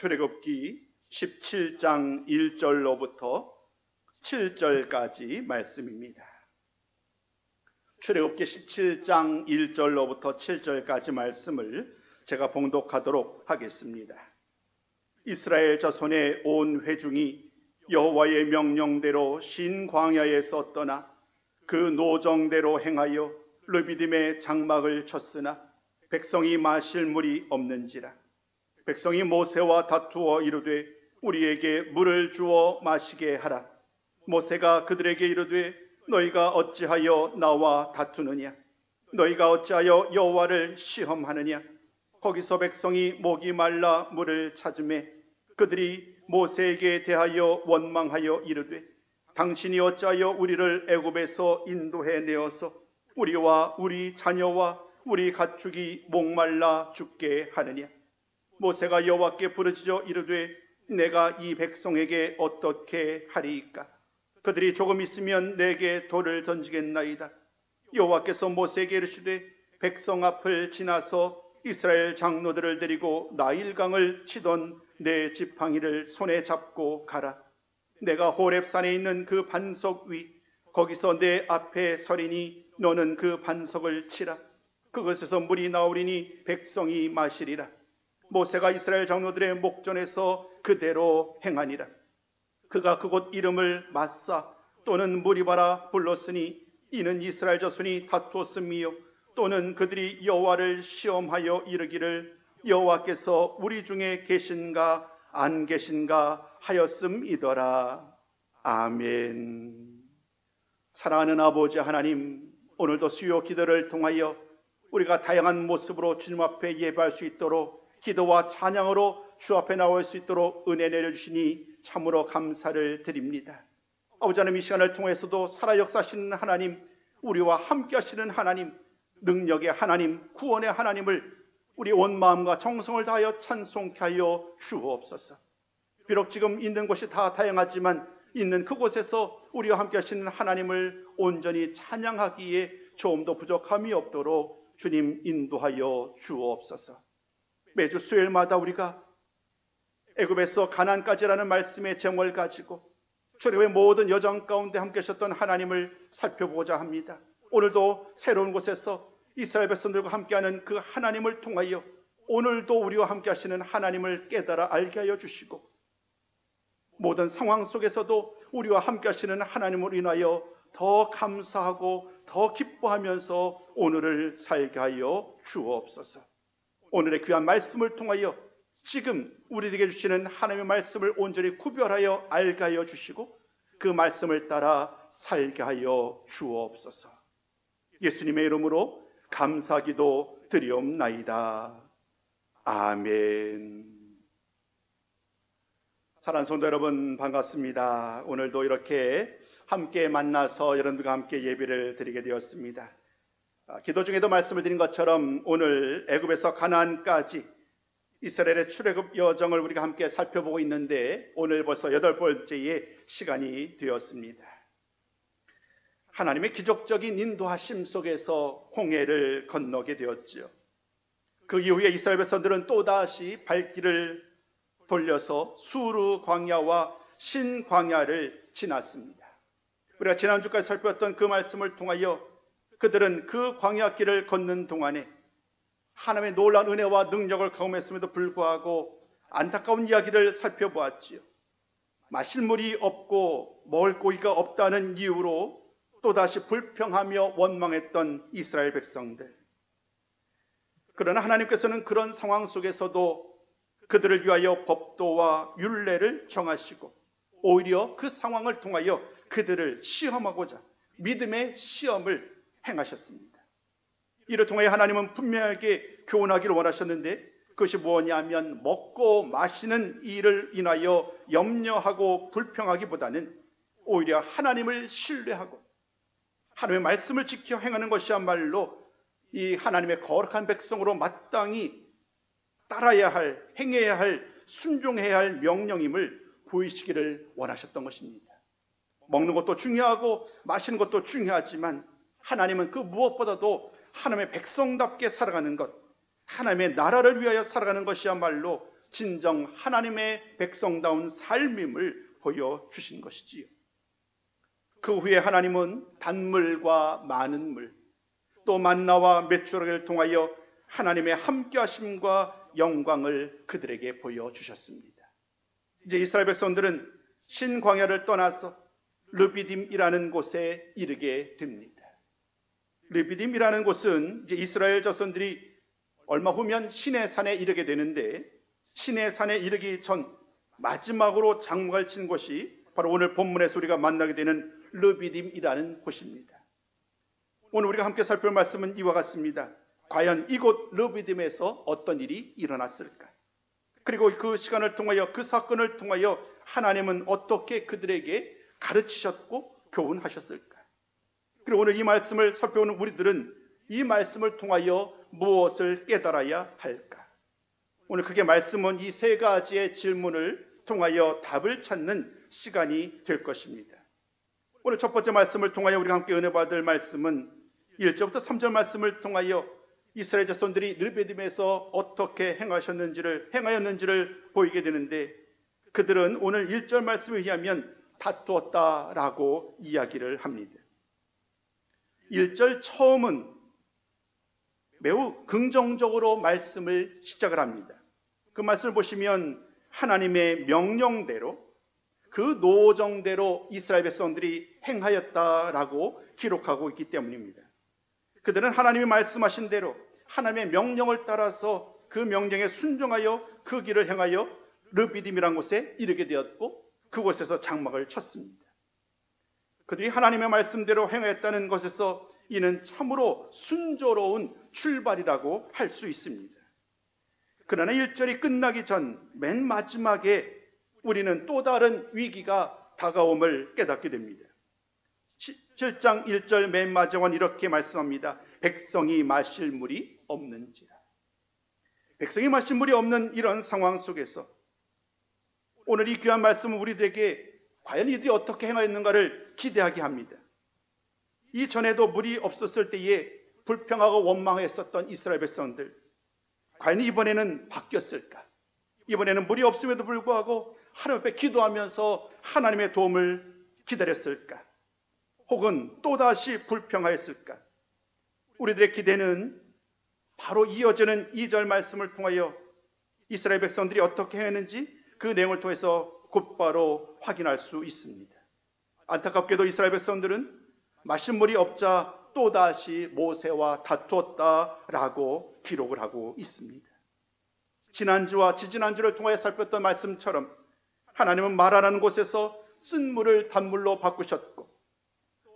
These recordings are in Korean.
출애굽기 17장 1절로부터 7절까지 말씀입니다. 출애굽기 17장 1절로부터 7절까지 말씀을 제가 봉독하도록 하겠습니다. 이스라엘 자손의 온 회중이 여호와의 명령대로 신 광야에서 떠나 그 노정대로 행하여 르비딤의 장막을 쳤으나 백성이 마실 물이 없는지라. 백성이 모세와 다투어 이르되 우리에게 물을 주어 마시게 하라. 모세가 그들에게 이르되 너희가 어찌하여 나와 다투느냐? 너희가 어찌하여 여호와를 시험하느냐? 거기서 백성이 목이 말라 물을 찾으매 그들이 모세에게 대하여 원망하여 이르되 당신이 어찌하여 우리를 애굽에서 인도해 내어서 우리와 우리 자녀와 우리 가축이 목말라 죽게 하느냐? 모세가 여호와께 부르짖어 이르되 내가 이 백성에게 어떻게 하리이까? 그들이 조금 있으면 내게 돌을 던지겠나이다. 여호와께서 모세에게 이르시되 백성 앞을 지나서 이스라엘 장로들을 데리고 나일강을 치던 내 지팡이를 손에 잡고 가라. 내가 호렙산에 있는 그 반석 위 거기서 내 앞에 서리니 너는 그 반석을 치라. 그것에서 물이 나오리니 백성이 마시리라. 모세가 이스라엘 장로들의 목전에서 그대로 행하니라. 그가 그곳 이름을 마사 또는 무리바라 불렀으니 이는 이스라엘 자손이 다투었음이요 또는 그들이 여호와를 시험하여 이르기를 여호와께서 우리 중에 계신가 안 계신가 하였음이더라. 아멘. 사랑하는 아버지 하나님, 오늘도 수요 기도를 통하여 우리가 다양한 모습으로 주님 앞에 예배할 수 있도록 기도와 찬양으로 주 앞에 나올 수 있도록 은혜 내려주시니 참으로 감사를 드립니다. 아버지 하나님, 이 시간을 통해서도 살아 역사하시는 하나님, 우리와 함께 하시는 하나님, 능력의 하나님, 구원의 하나님을 우리 온 마음과 정성을 다하여 찬송케 하여 주옵소서. 비록 지금 있는 곳이 다 다양하지만 있는 그곳에서 우리와 함께 하시는 하나님을 온전히 찬양하기에 조금도 부족함이 없도록 주님 인도하여 주옵소서. 매주 수요일마다 우리가 애굽에서 가나안까지라는 말씀의 제목을 가지고 출애굽의 모든 여정 가운데 함께 하셨던 하나님을 살펴보고자 합니다. 오늘도 새로운 곳에서 이스라엘 백성들과 함께하는 그 하나님을 통하여 오늘도 우리와 함께 하시는 하나님을 깨달아 알게 하여 주시고 모든 상황 속에서도 우리와 함께 하시는 하나님을 인하여 더 감사하고 더 기뻐하면서 오늘을 살게 하여 주옵소서. 오늘의 귀한 말씀을 통하여 지금 우리에게 주시는 하나님의 말씀을 온전히 구별하여 알게 하여 주시고 그 말씀을 따라 살게 하여 주옵소서. 예수님의 이름으로 감사기도 드리옵나이다. 아멘. 사랑하는 성도 여러분, 반갑습니다. 오늘도 이렇게 함께 만나서 여러분들과 함께 예배를 드리게 되었습니다. 기도 중에도 말씀을 드린 것처럼 오늘 애굽에서 가나안까지 이스라엘의 출애굽 여정을 우리가 함께 살펴보고 있는데 오늘 벌써 8번째의 시간이 되었습니다. 하나님의 기적적인 인도하심 속에서 홍해를 건너게 되었죠. 그 이후에 이스라엘 백성들은 또다시 발길을 돌려서 수르 광야와 신 광야를 지났습니다. 우리가 지난주까지 살펴봤던 그 말씀을 통하여 그들은 그 광야길을 걷는 동안에 하나님의 놀라운 은혜와 능력을 경험했음에도 불구하고 안타까운 이야기를 살펴보았지요. 마실 물이 없고 먹을 고기가 없다는 이유로 또다시 불평하며 원망했던 이스라엘 백성들. 그러나 하나님께서는 그런 상황 속에서도 그들을 위하여 법도와 율례를 정하시고 오히려 그 상황을 통하여 그들을 시험하고자 믿음의 시험을 행하셨습니다. 이를 통해 하나님은 분명하게 교훈하기를 원하셨는데 그것이 뭐냐면 먹고 마시는 일을 인하여 염려하고 불평하기보다는 오히려 하나님을 신뢰하고 하나님의 말씀을 지켜 행하는 것이야말로 이 하나님의 거룩한 백성으로 마땅히 따라야 할, 행해야 할, 순종해야 할 명령임을 보이시기를 원하셨던 것입니다. 먹는 것도 중요하고 마시는 것도 중요하지만 하나님은 그 무엇보다도 하나님의 백성답게 살아가는 것, 하나님의 나라를 위하여 살아가는 것이야말로 진정 하나님의 백성다운 삶임을 보여주신 것이지요. 그 후에 하나님은 단물과 많은 물, 또 만나와 메추라기를 통하여 하나님의 함께하심과 영광을 그들에게 보여주셨습니다. 이제 이스라엘 백성들은 신광야를 떠나서 르비딤이라는 곳에 이르게 됩니다. 르비딤이라는 곳은 이제 이스라엘 자손들이 얼마 후면 시내산에 이르게 되는데, 시내산에 이르기 전 마지막으로 장막을 친 곳이 바로 오늘 본문에서 우리가 만나게 되는 르비딤이라는 곳입니다. 오늘 우리가 함께 살펴볼 말씀은 이와 같습니다. 과연 이곳 르비딤에서 어떤 일이 일어났을까? 그리고 그 시간을 통하여, 그 사건을 통하여 하나님은 어떻게 그들에게 가르치셨고 교훈하셨을까? 그리고 오늘 이 말씀을 살펴보는 우리들은 이 말씀을 통하여 무엇을 깨달아야 할까? 오늘 그게 말씀은 이 세 가지의 질문을 통하여 답을 찾는 시간이 될 것입니다. 오늘 첫 번째 말씀을 통하여 우리가 함께 은혜 받을 말씀은 1절부터 3절 말씀을 통하여 이스라엘 자손들이 르비딤에서 어떻게 행하였는지를 보이게 되는데, 그들은 오늘 1절 말씀에 의하면 다투었다라고 이야기를 합니다. 1절 처음은 매우 긍정적으로 말씀을 시작을 합니다. 그 말씀을 보시면 하나님의 명령대로, 그 노정대로 이스라엘 백성들이 행하였다라고 기록하고 있기 때문입니다. 그들은 하나님이 말씀하신 대로 하나님의 명령을 따라서 그 명령에 순종하여 그 길을 행하여 르비딤이라는 곳에 이르게 되었고, 그곳에서 장막을 쳤습니다. 그들이 하나님의 말씀대로 행했다는 것에서 이는 참으로 순조로운 출발이라고 할 수 있습니다. 그러나 1절이 끝나기 전 맨 마지막에 우리는 또 다른 위기가 다가옴을 깨닫게 됩니다. 7장 1절 맨 마지막은 이렇게 말씀합니다. 백성이 마실 물이 없는지라. 백성이 마실 물이 없는 이런 상황 속에서 오늘 이 귀한 말씀은 우리들에게 과연 이들이 어떻게 행하였는가를 기대하게 합니다. 이전에도 물이 없었을 때에 불평하고 원망했었던 이스라엘 백성들, 과연 이번에는 바뀌었을까? 이번에는 물이 없음에도 불구하고 하나님 앞에 기도하면서 하나님의 도움을 기다렸을까? 혹은 또다시 불평하였을까? 우리들의 기대는 바로 이어지는 2절 말씀을 통하여 이스라엘 백성들이 어떻게 행했는지 그 내용을 통해서 곧바로 확인할 수 있습니다. 안타깝게도 이스라엘 백성들은 마실 물이 없자 또다시 모세와 다투었다라고 기록을 하고 있습니다. 지난주와 지지난주를 통하여 살폈던 말씀처럼 하나님은 마라라는 곳에서 쓴 물을 단물로 바꾸셨고,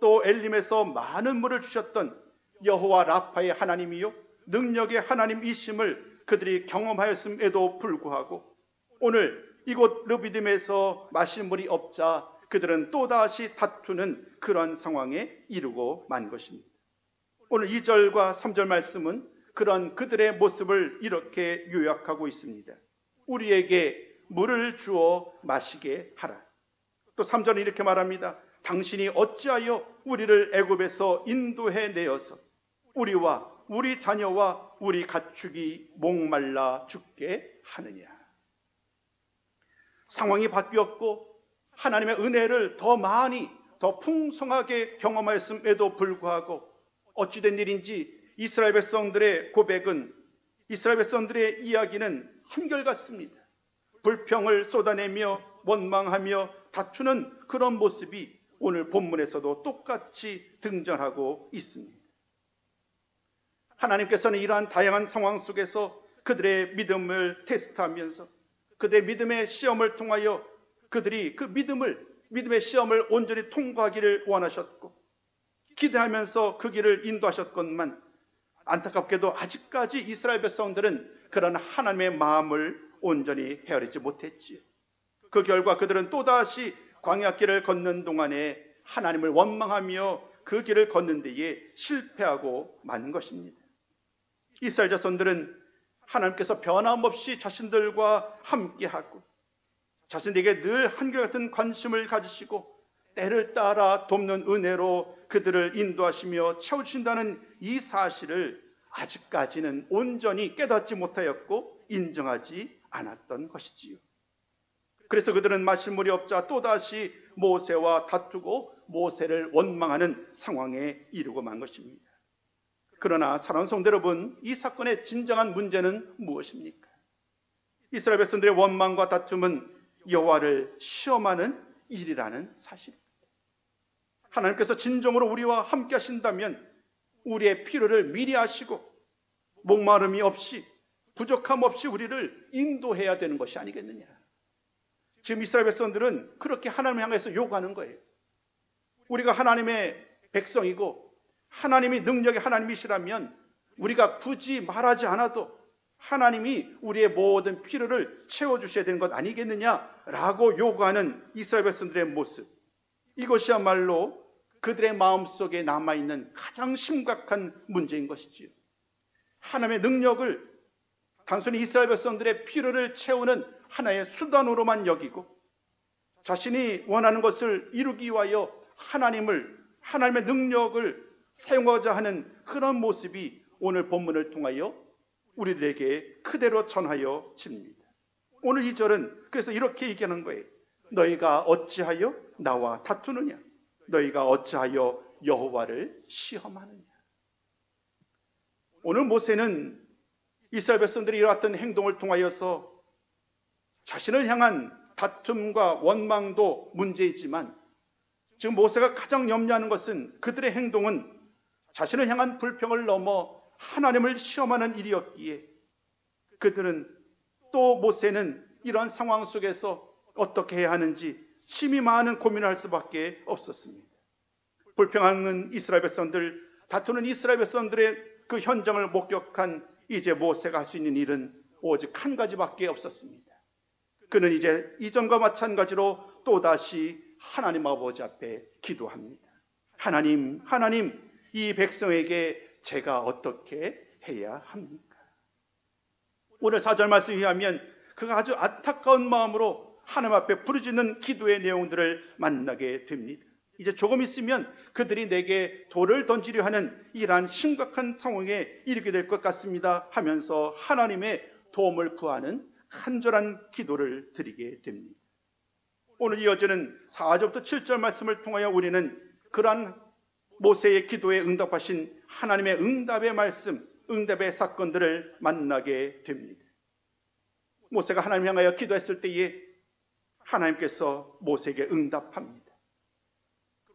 또 엘림에서 많은 물을 주셨던 여호와 라파의 하나님이요 능력의 하나님이심을 그들이 경험하였음에도 불구하고 오늘 이곳 르비딤에서 마실 물이 없자 그들은 또다시 다투는 그런 상황에 이르고 만 것입니다. 오늘 2절과 3절 말씀은 그런 그들의 모습을 이렇게 요약하고 있습니다. 우리에게 물을 주어 마시게 하라. 또 3절은 이렇게 말합니다. 당신이 어찌하여 우리를 애굽에서 인도해 내어서 우리와 우리 자녀와 우리 가축이 목말라 죽게 하느냐. 상황이 바뀌었고 하나님의 은혜를 더 많이 더 풍성하게 경험하였음에도 불구하고 어찌된 일인지 이스라엘 백성들의 고백은, 이스라엘 백성들의 이야기는 한결같습니다. 불평을 쏟아내며 원망하며 다투는 그런 모습이 오늘 본문에서도 똑같이 등장하고 있습니다. 하나님께서는 이러한 다양한 상황 속에서 그들의 믿음을 테스트하면서 그들의 믿음의 시험을 통하여 그들이 그 믿음의 시험을 온전히 통과하기를 원하셨고 기대하면서 그 길을 인도하셨건만, 안타깝게도 아직까지 이스라엘 백성들은 그런 하나님의 마음을 온전히 헤아리지 못했지요. 그 결과 그들은 또다시 광야길을 걷는 동안에 하나님을 원망하며 그 길을 걷는 데에 실패하고 만 것입니다. 이스라엘 자손들은 하나님께서 변함없이 자신들과 함께하고 자신에게 늘 한결같은 관심을 가지시고 때를 따라 돕는 은혜로 그들을 인도하시며 채우신다는 이 사실을 아직까지는 온전히 깨닫지 못하였고 인정하지 않았던 것이지요. 그래서 그들은 마실 물이 없자 또다시 모세와 다투고 모세를 원망하는 상황에 이르고 만 것입니다. 그러나 사랑하는 성도 여러분, 이 사건의 진정한 문제는 무엇입니까? 이스라엘 백성들의 원망과 다툼은 여호와를 시험하는 일이라는 사실입니다. 하나님께서 진정으로 우리와 함께 하신다면 우리의 필요를 미리 아시고 목마름이 없이 부족함 없이 우리를 인도해야 되는 것이 아니겠느냐. 지금 이스라엘 백성들은 그렇게 하나님을 향해서 요구하는 거예요. 우리가 하나님의 백성이고 하나님이 능력의 하나님이시라면 우리가 굳이 말하지 않아도 하나님이 우리의 모든 필요를 채워주셔야 되는 것 아니겠느냐라고 요구하는 이스라엘 백성들의 모습, 이것이야말로 그들의 마음속에 남아있는 가장 심각한 문제인 것이지요. 하나님의 능력을 단순히 이스라엘 백성들의 필요를 채우는 하나의 수단으로만 여기고 자신이 원하는 것을 이루기 위하여 하나님의 능력을 사용하고자 하는 그런 모습이 오늘 본문을 통하여 우리들에게 그대로 전하여집니다. 오늘 이 절은 그래서 이렇게 얘기하는 거예요. 너희가 어찌하여 나와 다투느냐? 너희가 어찌하여 여호와를 시험하느냐? 오늘 모세는 이스라엘 백성들이 이러한 행동을 통하여서 자신을 향한 다툼과 원망도 문제이지만 지금 모세가 가장 염려하는 것은 그들의 행동은 자신을 향한 불평을 넘어 하나님을 시험하는 일이었기에 그들은 또 모세는 이런 상황 속에서 어떻게 해야 하는지 심히 많은 고민을 할 수밖에 없었습니다. 불평하는 이스라엘 백성들, 다투는 이스라엘 백성들의 그 현장을 목격한 이제 모세가 할 수 있는 일은 오직 한 가지밖에 없었습니다. 그는 이제 이전과 마찬가지로 또다시 하나님 아버지 앞에 기도합니다. 하나님, 이 백성에게 제가 어떻게 해야 합니까? 오늘 4절 말씀에 의하면 그가 아주 안타까운 마음으로 하나님 앞에 부르짖는 기도의 내용들을 만나게 됩니다. 이제 조금 있으면 그들이 내게 돌을 던지려 하는 이러한 심각한 상황에 이르게 될 것 같습니다 하면서 하나님의 도움을 구하는 간절한 기도를 드리게 됩니다. 오늘 이어지는 4절부터 7절 말씀을 통하여 우리는 그러한 모세의 기도에 응답하신 하나님의 응답의 말씀, 응답의 사건들을 만나게 됩니다. 모세가 하나님 향하여 기도했을 때에 하나님께서 모세에게 응답합니다.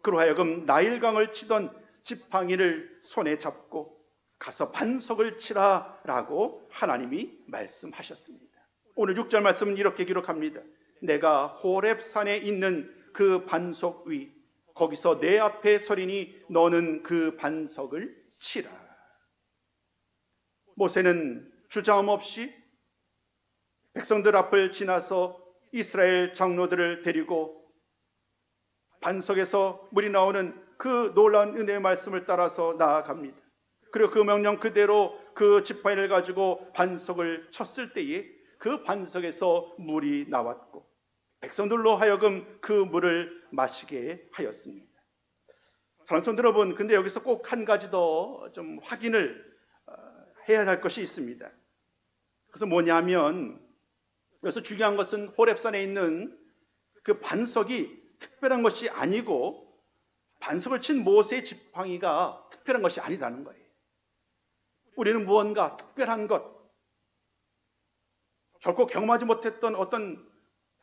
그로 하여금 나일강을 치던 지팡이를 손에 잡고 가서 반석을 치라라고 하나님이 말씀하셨습니다. 오늘 6절 말씀은 이렇게 기록합니다. 내가 호렙산에 있는 그 반석 위 거기서 내 앞에 서리니 너는 그 반석을 치라. 모세는 주저함 없이 백성들 앞을 지나서 이스라엘 장로들을 데리고 반석에서 물이 나오는 그 놀라운 은혜의 말씀을 따라서 나아갑니다. 그리고 그 명령 그대로 그 지팡이를 가지고 반석을 쳤을 때에 그 반석에서 물이 나왔고 백성들로 하여금 그 물을 마시게 하였습니다. 사랑하는 성도 여러분, 근데 여기서 꼭 한 가지 더 좀 확인을 해야 할 것이 있습니다. 그래서 뭐냐면 여기서 중요한 것은 호렙산에 있는 그 반석이 특별한 것이 아니고 반석을 친 모세의 지팡이가 특별한 것이 아니라는 거예요. 우리는 무언가 특별한 것, 결코 경험하지 못했던 어떤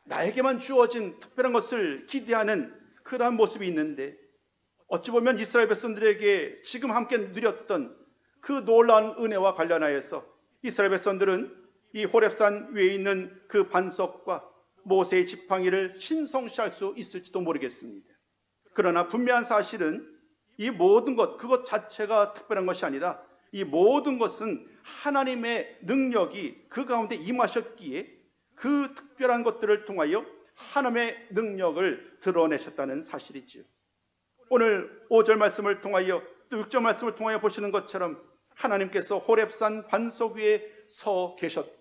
나에게만 주어진 특별한 것을 기대하는 그러한 모습이 있는데 어찌 보면 이스라엘 백성들에게 지금 함께 누렸던 그 놀라운 은혜와 관련하여서 이스라엘 백성들은 이 호렙산 위에 있는 그 반석과 모세의 지팡이를 신성시할 수 있을지도 모르겠습니다. 그러나 분명한 사실은 이 모든 것, 그것 자체가 특별한 것이 아니라 이 모든 것은 하나님의 능력이 그 가운데 임하셨기에 그 특별한 것들을 통하여 하나님의 능력을 드러내셨다는 사실이지요. 오늘 5절 말씀을 통하여 또 6절 말씀을 통하여 보시는 것처럼 하나님께서 호렙산 반석 위에 서 계셨고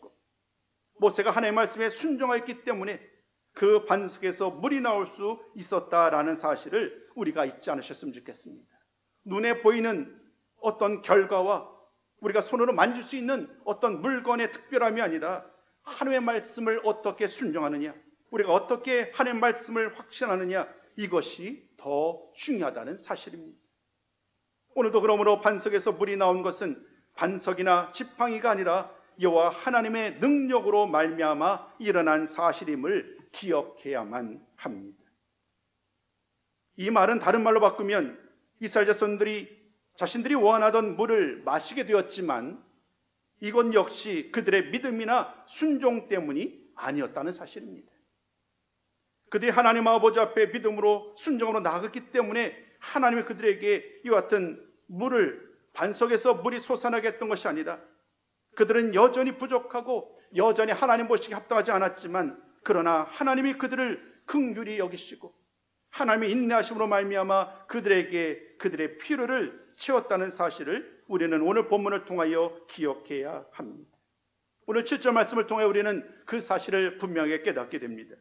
모세가 하나님의 말씀에 순종하였기 때문에 그 반석에서 물이 나올 수 있었다라는 사실을 우리가 잊지 않으셨으면 좋겠습니다. 눈에 보이는 어떤 결과와 우리가 손으로 만질 수 있는 어떤 물건의 특별함이 아니라 하나님의 말씀을 어떻게 순종하느냐, 우리가 어떻게 하나님의 말씀을 확신하느냐, 이것이 더 중요하다는 사실입니다. 오늘도 그러므로 반석에서 물이 나온 것은 반석이나 지팡이가 아니라 여호와 하나님의 능력으로 말미암아 일어난 사실임을 기억해야만 합니다. 이 말은 다른 말로 바꾸면 이스라엘 자손들이 자신들이 원하던 물을 마시게 되었지만 이건 역시 그들의 믿음이나 순종 때문이 아니었다는 사실입니다. 그들이 하나님 아버지 앞에 믿음으로 순종으로 나아갔기 때문에 하나님이 그들에게 이와 같은 물을, 반석에서 물이 솟아나게 했던 것이 아니라, 그들은 여전히 부족하고 여전히 하나님 보시기에 합당하지 않았지만 그러나 하나님이 그들을 긍휼히 여기시고 하나님의 인내하심으로 말미암아 그들에게 그들의 필요를 채웠다는 사실을 우리는 오늘 본문을 통하여 기억해야 합니다. 오늘 7절 말씀을 통해 우리는 그 사실을 분명하게 깨닫게 됩니다.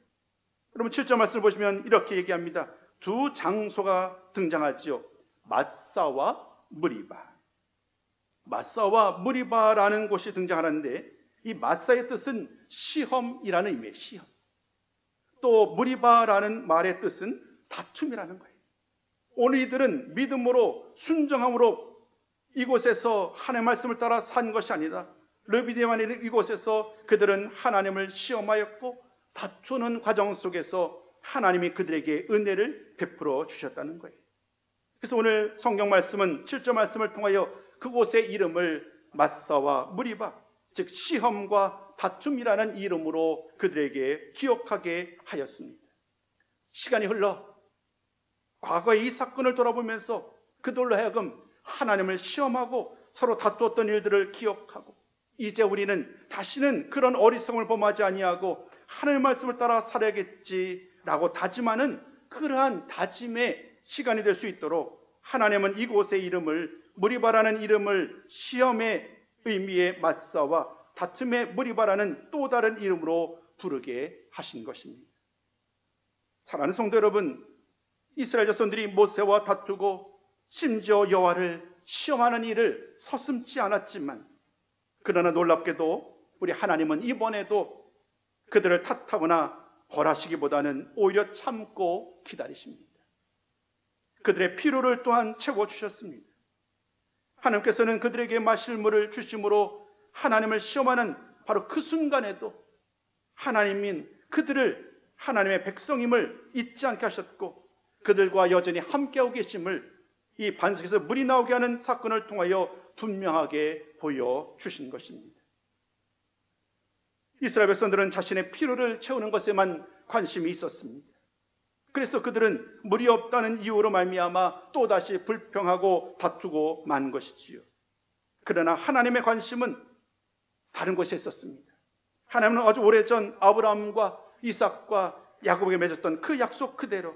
여러분 7절 말씀을 보시면 이렇게 얘기합니다. 두 장소가 등장하지요. 마사와 무리바. 마사와 무리바라는 곳이 등장하는데 이 마사의 뜻은 시험이라는 의미예요. 시험. 또 무리바라는 말의 뜻은 다툼이라는 거예요. 오늘 이들은 믿음으로 순정함으로 이곳에서 하나님의 말씀을 따라 산 것이 아니라 르비디만 있는 이곳에서 그들은 하나님을 시험하였고 다투는 과정 속에서 하나님이 그들에게 은혜를 베풀어 주셨다는 거예요. 그래서 오늘 성경 말씀은 7절 말씀을 통하여 그곳의 이름을 마사와 무리바, 즉 시험과 다툼이라는 이름으로 그들에게 기억하게 하였습니다. 시간이 흘러 과거의 이 사건을 돌아보면서 그들로 하여금 하나님을 시험하고 서로 다투었던 일들을 기억하고 이제 우리는 다시는 그런 어리석음을 범하지 아니하고 하나님의 말씀을 따라 살아야겠지라고 다짐하는 그러한 다짐의 시간이 될 수 있도록 하나님은 이곳의 이름을 무리바라는 이름을 시험의 의미의 마사와 다툼의 무리바라는 또 다른 이름으로 부르게 하신 것입니다. 사랑하는 성도 여러분, 이스라엘 자손들이 모세와 다투고 심지어 여호와를 시험하는 일을 서슴지 않았지만 그러나 놀랍게도 우리 하나님은 이번에도 그들을 탓하거나 벌하시기보다는 오히려 참고 기다리십니다. 그들의 필요를 또한 채워주셨습니다. 하나님께서는 그들에게 마실 물을 주심으로 하나님을 시험하는 바로 그 순간에도 하나님인 그들을 하나님의 백성임을 잊지 않게 하셨고 그들과 여전히 함께하고 계심을 이 반석에서 물이 나오게 하는 사건을 통하여 분명하게 보여주신 것입니다. 이스라엘 백성들은 자신의 필요를 채우는 것에만 관심이 있었습니다. 그래서 그들은 물이 없다는 이유로 말미암아 또다시 불평하고 다투고 만 것이지요. 그러나 하나님의 관심은 다른 곳에 있었습니다. 하나님은 아주 오래전 아브라함과 이삭과 야곱에게 맺었던 그 약속 그대로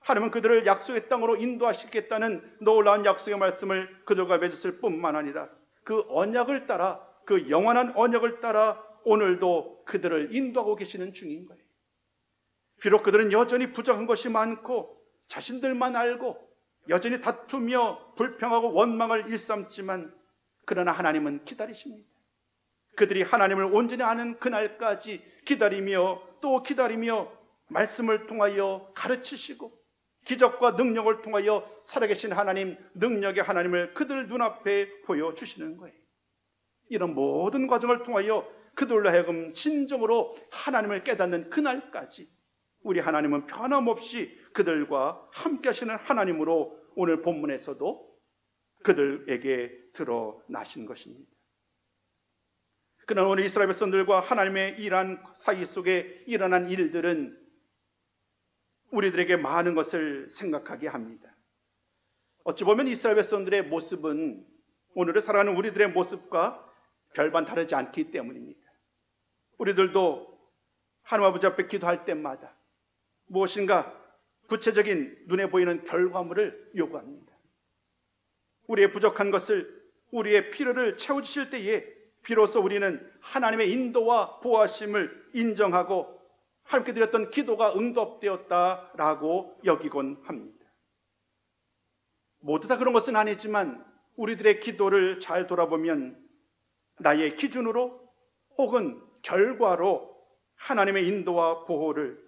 하나님은 그들을 약속의 땅으로 인도하시겠다는 놀라운 약속의 말씀을 그들과 맺었을 뿐만 아니라 그 언약을 따라, 그 영원한 언약을 따라 오늘도 그들을 인도하고 계시는 중인 거예요. 비록 그들은 여전히 부족한 것이 많고 자신들만 알고 여전히 다투며 불평하고 원망을 일삼지만 그러나 하나님은 기다리십니다. 그들이 하나님을 온전히 아는 그날까지 기다리며 또 기다리며 말씀을 통하여 가르치시고 기적과 능력을 통하여 살아계신 하나님, 능력의 하나님을 그들 눈앞에 보여주시는 거예요. 이런 모든 과정을 통하여 그들로 하여금 진정으로 하나님을 깨닫는 그날까지 우리 하나님은 변함없이 그들과 함께 하시는 하나님으로 오늘 본문에서도 그들에게 드러나신 것입니다. 그러나 오늘 이스라엘 백성들과 하나님의 일한 사이 속에 일어난 일들은 우리들에게 많은 것을 생각하게 합니다. 어찌 보면 이스라엘 백성들의 모습은 오늘을 살아가는 우리들의 모습과 별반 다르지 않기 때문입니다. 우리들도 하나님 아버지 앞에 기도할 때마다 무엇인가 구체적인 눈에 보이는 결과물을 요구합니다. 우리의 부족한 것을, 우리의 필요를 채워주실 때에 비로소 우리는 하나님의 인도와 보호하심을 인정하고 하나님께 드렸던 기도가 응답되었다라고 여기곤 합니다. 모두 다 그런 것은 아니지만 우리들의 기도를 잘 돌아보면 나의 기준으로 혹은 결과로 하나님의 인도와 보호를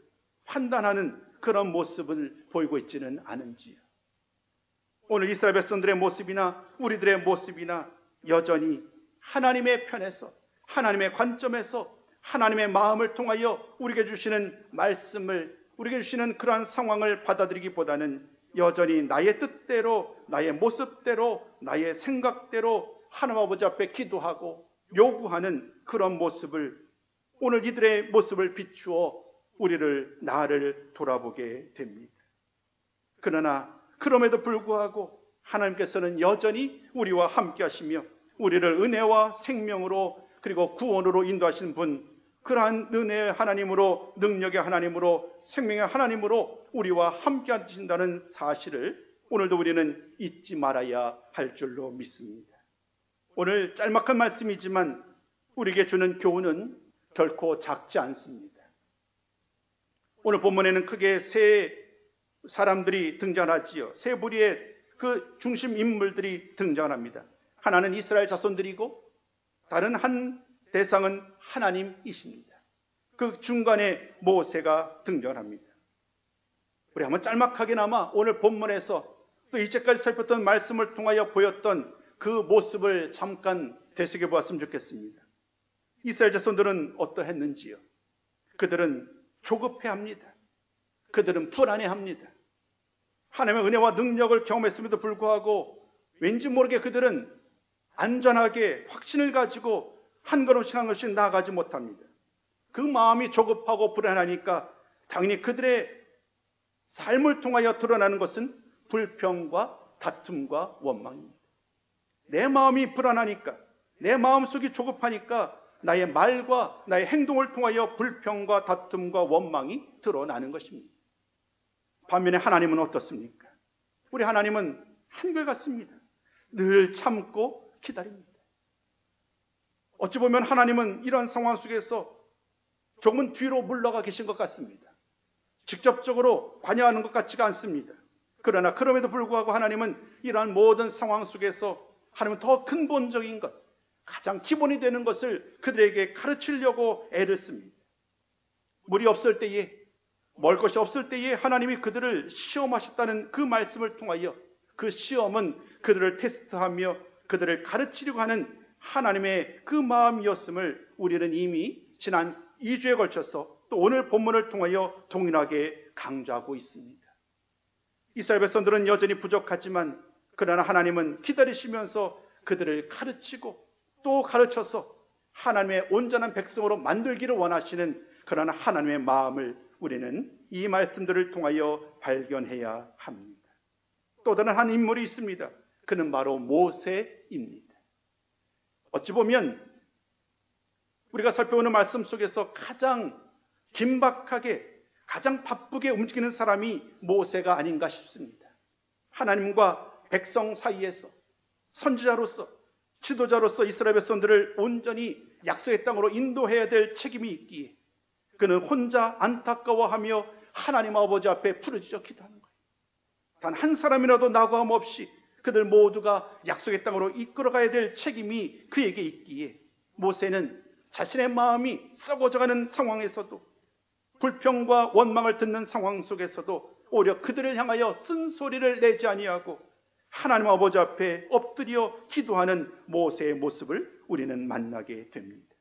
판단하는 그런 모습을 보이고 있지는 않은지요. 오늘 이스라엘 백성들의 모습이나 우리들의 모습이나 여전히 하나님의 편에서, 하나님의 관점에서, 하나님의 마음을 통하여 우리에게 주시는 말씀을, 우리에게 주시는 그러한 상황을 받아들이기보다는 여전히 나의 뜻대로, 나의 모습대로, 나의 생각대로 하나님 아버지 앞에 기도하고 요구하는 그런 모습을, 오늘 이들의 모습을 비추어 나를 돌아보게 됩니다. 그러나 그럼에도 불구하고 하나님께서는 여전히 우리와 함께 하시며 우리를 은혜와 생명으로 그리고 구원으로 인도하시는 분, 그러한 은혜의 하나님으로, 능력의 하나님으로, 생명의 하나님으로 우리와 함께 하신다는 사실을 오늘도 우리는 잊지 말아야 할 줄로 믿습니다. 오늘 짤막한 말씀이지만 우리에게 주는 교훈은 결코 작지 않습니다. 오늘 본문에는 크게 세 사람들이 등장하지요. 세 부류의 그 중심 인물들이 등장합니다. 하나는 이스라엘 자손들이고 다른 한 대상은 하나님이십니다. 그 중간에 모세가 등장합니다. 우리 한번 짤막하게나마 오늘 본문에서 또 이제까지 살폈던 말씀을 통하여 보였던 그 모습을 잠깐 되새겨 보았으면 좋겠습니다. 이스라엘 자손들은 어떠했는지요? 그들은 조급해합니다. 그들은 불안해합니다. 하나님의 은혜와 능력을 경험했음에도 불구하고 왠지 모르게 그들은 안전하게 확신을 가지고 한 걸음씩 한 걸음씩 나아가지 못합니다. 그 마음이 조급하고 불안하니까 당연히 그들의 삶을 통하여 드러나는 것은 불평과 다툼과 원망입니다. 내 마음이 불안하니까, 내 마음속이 조급하니까 나의 말과 나의 행동을 통하여 불평과 다툼과 원망이 드러나는 것입니다. 반면에 하나님은 어떻습니까? 우리 하나님은 한결같습니다. 늘 참고 기다립니다. 어찌 보면 하나님은 이런 상황 속에서 조금은 뒤로 물러가 계신 것 같습니다. 직접적으로 관여하는 것 같지가 않습니다. 그러나 그럼에도 불구하고 하나님은 이러한 모든 상황 속에서 하나님은 더 근본적인 것, 가장 기본이 되는 것을 그들에게 가르치려고 애를 씁니다. 물이 없을 때에, 먹을 것이 없을 때에 하나님이 그들을 시험하셨다는 그 말씀을 통하여 그 시험은 그들을 테스트하며 그들을 가르치려고 하는 하나님의 그 마음이었음을 우리는 이미 지난 2주에 걸쳐서 또 오늘 본문을 통하여 동일하게 강조하고 있습니다. 이스라엘 백성들은 여전히 부족하지만 그러나 하나님은 기다리시면서 그들을 가르치고 또 가르쳐서 하나님의 온전한 백성으로 만들기를 원하시는 그러나 하나님의 마음을 우리는 이 말씀들을 통하여 발견해야 합니다. 또 다른 한 인물이 있습니다. 그는 바로 모세입니다. 어찌 보면 우리가 살펴보는 말씀 속에서 가장 긴박하게, 가장 바쁘게 움직이는 사람이 모세가 아닌가 싶습니다. 하나님과 백성 사이에서 선지자로서, 지도자로서 이스라엘 백성들을 온전히 약속의 땅으로 인도해야 될 책임이 있기에 그는 혼자 안타까워하며 하나님 아버지 앞에 부르짖어 기도하는 거예요. 단 한 사람이라도 낙오함 없이 그들 모두가 약속의 땅으로 이끌어가야 될 책임이 그에게 있기에 모세는 자신의 마음이 썩어져가는 상황에서도, 불평과 원망을 듣는 상황 속에서도 오히려 그들을 향하여 쓴소리를 내지 아니하고 하나님 아버지 앞에 엎드려 기도하는 모세의 모습을 우리는 만나게 됩니다.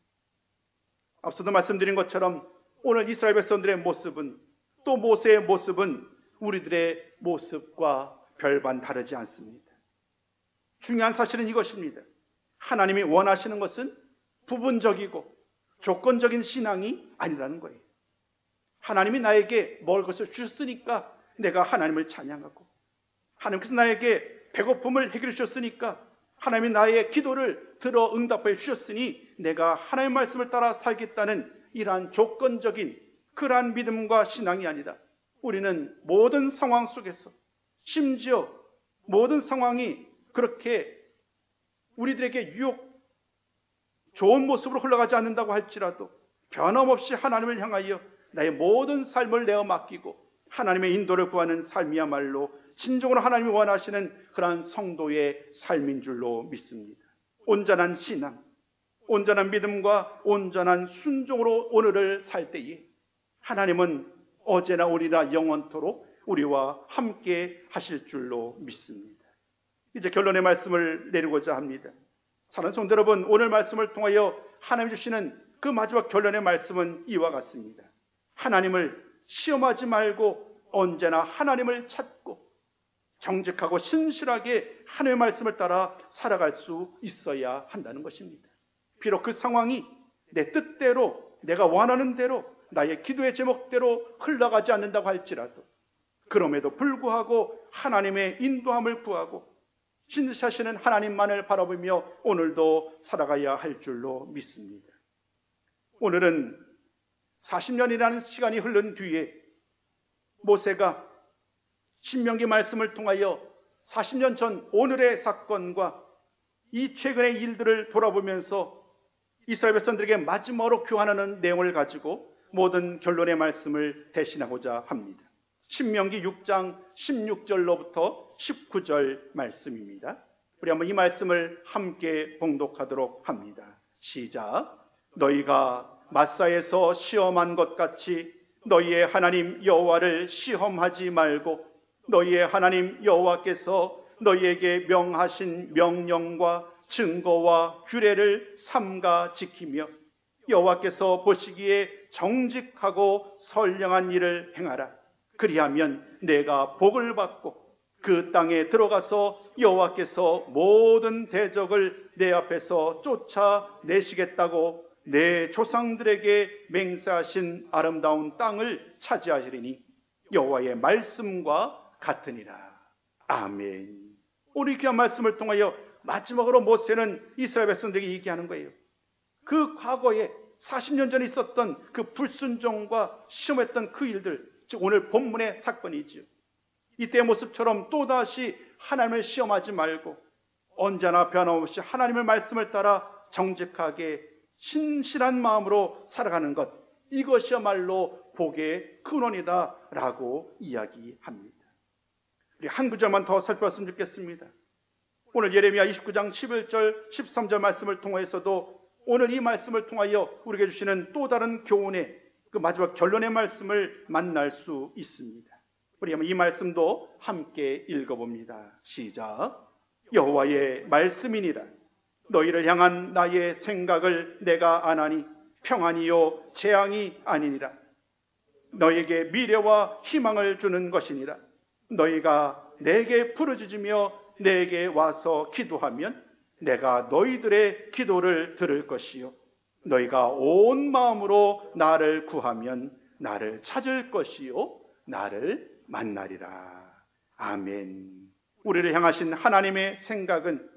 앞서도 말씀드린 것처럼 오늘 이스라엘 백성들의 모습은, 또 모세의 모습은 우리들의 모습과 별반 다르지 않습니다. 중요한 사실은 이것입니다. 하나님이 원하시는 것은 부분적이고 조건적인 신앙이 아니라는 거예요. 하나님이 나에게 먹을 것을 주셨으니까 내가 하나님을 찬양하고, 하나님께서 나에게 배고픔을 해결해 주셨으니까 하나님이 나의 기도를 들어 응답해 주셨으니 내가 하나님의 말씀을 따라 살겠다는 이러한 조건적인 그러한 믿음과 신앙이 아니라 우리는 모든 상황 속에서, 심지어 모든 상황이 그렇게 우리들에게 좋은 모습으로 흘러가지 않는다고 할지라도 변함없이 하나님을 향하여 나의 모든 삶을 내어 맡기고 하나님의 인도를 구하는 삶이야말로 진정으로 하나님이 원하시는 그러한 성도의 삶인 줄로 믿습니다. 온전한 신앙, 온전한 믿음과 온전한 순종으로 오늘을 살 때에 하나님은 어제나 오리나 영원토록 우리와 함께 하실 줄로 믿습니다. 이제 결론의 말씀을 내리고자 합니다. 사랑하는 성도 여러분, 오늘 말씀을 통하여 하나님 주시는 그 마지막 결론의 말씀은 이와 같습니다. 하나님을 시험하지 말고 언제나 하나님을 찾고 정직하고 신실하게 하나님의 말씀을 따라 살아갈 수 있어야 한다는 것입니다. 비록 그 상황이 내 뜻대로, 내가 원하는 대로, 나의 기도의 제목대로 흘러가지 않는다고 할지라도 그럼에도 불구하고 하나님의 인도함을 구하고 신실하시는 하나님만을 바라보며 오늘도 살아가야 할 줄로 믿습니다. 오늘은 40년이라는 시간이 흐른 뒤에 모세가 신명기 말씀을 통하여 40년 전 오늘의 사건과 이 최근의 일들을 돌아보면서 이스라엘 백성들에게 마지막으로 교환하는 내용을 가지고 모든 결론의 말씀을 대신하고자 합니다. 신명기 6장 16절로부터 19절 말씀입니다. 우리 한번 이 말씀을 함께 봉독하도록 합니다. 시작. 너희가 마사에서 시험한 것 같이 너희의 하나님 여호와를 시험하지 말고 너희의 하나님 여호와께서 너희에게 명하신 명령과 증거와 규례를 삼가 지키며 여호와께서 보시기에 정직하고 선량한 일을 행하라. 그리하면 내가 복을 받고 그 땅에 들어가서 여호와께서 모든 대적을 내 앞에서 쫓아내시겠다고 내 조상들에게 맹세하신 아름다운 땅을 차지하시리니 여호와의 말씀과 같으니라. 아멘. 오늘 귀한 말씀을 통하여 마지막으로 모세는 이스라엘 백성들에게 얘기하는 거예요. 그 과거에 40년 전에 있었던 그 불순종과 시험했던 그 일들, 즉 오늘 본문의 사건이지요. 이때의 모습처럼 또다시 하나님을 시험하지 말고 언제나 변함없이 하나님의 말씀을 따라 정직하게 신실한 마음으로 살아가는 것, 이것이야말로 복의 근원이다 라고 이야기합니다. 우리 한 구절만 더 살펴봤으면 좋겠습니다. 오늘 예레미야 29장 11절 13절 말씀을 통해서도 오늘 이 말씀을 통하여 우리에게 주시는 또 다른 교훈의 그 마지막 결론의 말씀을 만날 수 있습니다. 우리 한번 이 말씀도 함께 읽어봅니다. 시작. 여호와의 말씀이니라. 너희를 향한 나의 생각을 내가 아나니 평안이요 재앙이 아니니라. 너에게 미래와 희망을 주는 것이니라. 너희가 내게 부르짖으며 내게 와서 기도하면 내가 너희들의 기도를 들을 것이요 너희가 온 마음으로 나를 구하면 나를 찾을 것이요 나를 만나리라. 아멘. 우리를 향하신 하나님의 생각은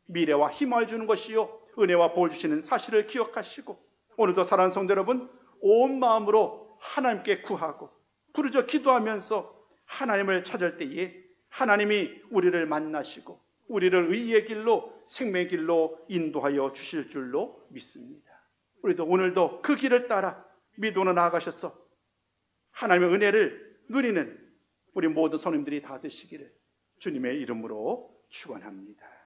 미래와 희망을 주는 것이요 은혜와 복을 주시는 사실을 기억하시고 오늘도 사랑하는 성도 여러분, 온 마음으로 하나님께 구하고 부르짖어 기도하면서 하나님을 찾을 때에 하나님이 우리를 만나시고 우리를 의의 길로 생명의 길로 인도하여 주실 줄로 믿습니다. 우리도 오늘도 그 길을 따라 믿음으로 나아가셔서 하나님의 은혜를 누리는 우리 모든 성도님들이 다 되시기를 주님의 이름으로 축원합니다.